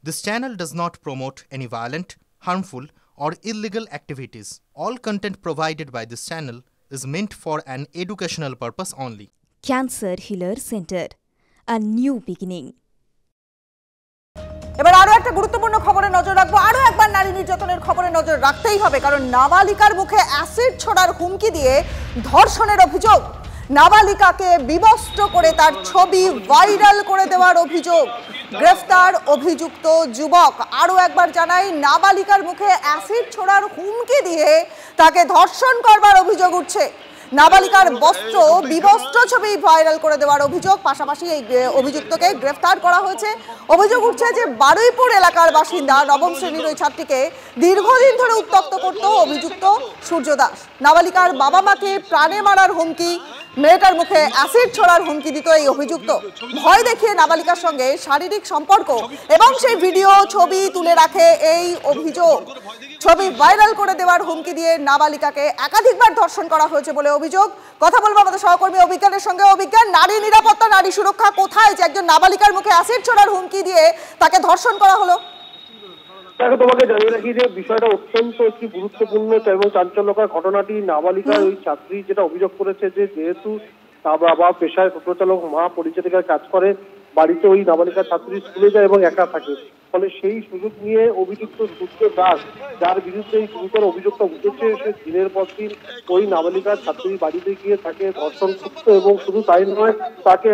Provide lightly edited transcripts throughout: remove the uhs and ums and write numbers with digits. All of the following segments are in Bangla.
This channel does not promote any violent, harmful, or illegal activities. All content provided by this channel is meant for an educational purpose only. Cancer Healer Center, a new beginning. এবার আরো একটা গুরুত্বপূর্ণ খবরে নজর রাখবো। আরো একবার নারী নির্যাতনের খবরে নজর রাখতেই হবে, কারণ নাবালিকার মুখে অ্যাসিড ছোড়ার হুমকি দিয়ে ধর্ষণের অভিযোগ, নাবালিকাকে বিবস্ত্র করে তার ছবি ভাইরাল করে দেওয়ার অভিযোগ, গ্রেফতার অভিযুক্ত যুবক। আরো একবার জানাই, নাবালিকার মুখে অ্যাসিড ছোড়ার হুমকি দিয়ে তাকে ধর্ষণ করবার অভিযোগ উঠছে। নাবালিকার বস্ত্র বিবস্ত্র ছবি ভাইরাল করে দেওয়ার অভিযোগ, পাশাপাশি এই অভিযুক্তকে গ্রেফতার করা হয়েছে। অভিযোগ উঠছে যে বারুইপুর এলাকার বাসিন্দা নবম শ্রেণীর ওই ছাত্রীকে দীর্ঘদিন ধরে উত্ত্যক্ত করত অভিযুক্ত সূর্য দাস। নাবালিকার বাবা মাকে প্রাণে মারার হুমকি, মেয়েটার মুখে অ্যাসিড ছোড়ার হুমকি দিত এই অভিযুক্ত। ভয় দেখিয়ে নাবালিকার সঙ্গে শারীরিক সম্পর্ক এবং সেই ভিডিও ছবি তুলে রাখে এই অভিযোগ। ছবি ভাইরাল করে দেওয়ার হুমকি দিয়ে নাবালিকাকে একাধিকবার ধর্ষণ করা হয়েছে বলে অভিযোগ। কথা বলবো আমাদের সহকর্মী অভিজ্ঞানের সঙ্গে। অভিজ্ঞান, নারী নিরাপত্তা, নারী সুরক্ষা কোথায় যে একজন নাবালিকার মুখে অ্যাসিড ছোড়ার হুমকি দিয়ে তাকে ধর্ষণ করা হলো? তোমাকে জানিয়ে রাখি যে বিষয়টা অত্যন্ত একটি গুরুত্বপূর্ণ এবং চাঞ্চল্যকর ঘটনাটি। নাবালিকার ওই ছাত্রী যেটা অভিযোগ করেছে যে যেহেতু তার বাবা পেশায় টোটো চালক, মা পরিচারিকার কাজ করে, বাড়িতে ওই নাবালিকা ছাত্রী স্কুলে যায় এবং একা থাকে, ফলে সেই সুযোগ নিয়ে অভিযুক্ত সূর্য দাস, যার বিরুদ্ধে এই গুরুতর অভিযোগটা উঠেছে, সে দিনের পর দিন ওই নাবালিকা ছাত্রীর বাড়িতে গিয়ে তাকে ধর্ষণ করত এবং শুধু তাই নয়, তাকে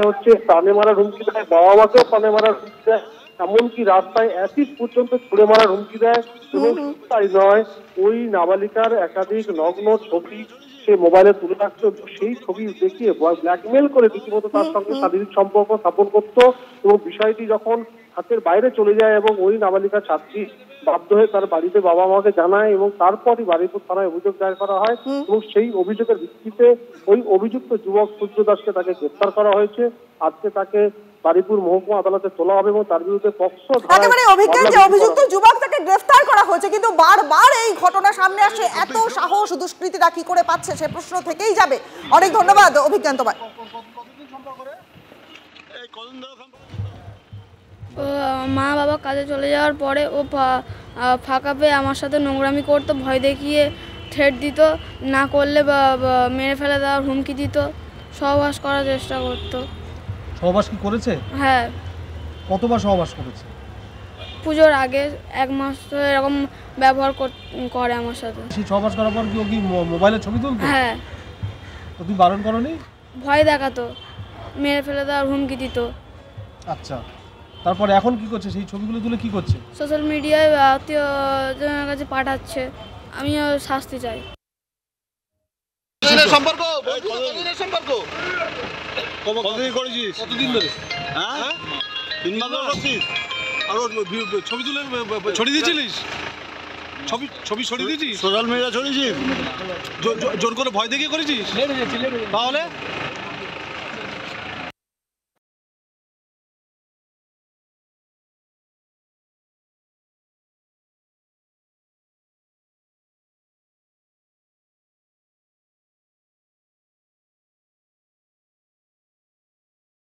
প্রাণে মারার হুমকি দেয়, বাবা মাকেও প্রাণে মারার হুমকি দেয়, এমনকি রাস্তায় অ্যাসিড পর্যন্ত ছুড়ে মারার হুমকি দেয়। এবং তাই নয়, ওই নাবালিকার একাধিক নগ্ন ছবি সে মোবাইলে তুলে রাখতো, সেই ছবি দেখিয়ে ব্ল্যাকমেল করে রীতিমতো তার সঙ্গে শারীরিক সম্পর্ক স্থাপন করতো। এবং বিষয়টি যখন হাতের বাইরে চলে যায় এবং ওই নাবালিকা ছাত্রী বাধ্য হয়ে তার বাড়িতে বাবা মাকে জানায় এবং তারপরই বারুইপুর থানায় অভিযোগ দায়ের করা হয় এবং সেই অভিযোগের ভিত্তিতে ওই অভিযুক্ত যুবক সূর্য দাসকে তাকে গ্রেফতার করা হয়েছে। আজকে তাকে বারুইপুর মহকুমা আদালতে তোলা হবে এবং তার বিরুদ্ধে পক্সো অভিযুক্ত যুবক তাকে গ্রেফতার করা হয়েছে, কিন্তু বারবার এই ঘটনা সামনে আসে। এত সাহস দুষ্কৃতীরা কি করে পাচ্ছে, সে প্রশ্ন থেকেই যাবে। অনেক ধন্যবাদ অভিজ্ঞান তোমায়। মা বাবা কাজে চলে যাওয়ার পরে ও ফাঁকা পেয়ে আমার সাথে নোংরামি করতো, ভয় দেখিয়ে থ্রেট দিত, না করলে মেরে ফেলে দেওয়ার হুমকি দিত, সহবাস করার চেষ্টা করতো। সহবাস কি করেছে? হ্যাঁ। কতবার সহবাস করেছে? পুজোর আগে 1 মাস ধরে এরকম ব্যবহার করে আমার সাথে। সেই সহবাস করার পর কি ও কি মোবাইলে ছবি তুলতো? হ্যাঁ। তো তুমি বারণ করোনি? ভয় দেখাতো, মেরে ফেলে দেওয়ার হুমকি দিত। আচ্ছা, তারপর এখন কি করছে? সেই ছবিগুলো তুলে কি করছে? সোশ্যাল মিডিয়ায় আত্মীয়জনের কাছে পাঠাচ্ছে। আমিও শাস্তি চাই। সম্পর্ক কতদিন করেছিস? কতদিন ধরে? হ্যাঁ, 3 মাস ধরে করছিস। আর ছবি তুলে ছড়িয়ে দিয়েছিলিস? ছবি ছড়িয়ে দিয়েছিস? সোশ্যাল মিডিয়া ছড়িয়েছিস? জোর করে ভয় দেখিয়ে করেছিস? তাহলে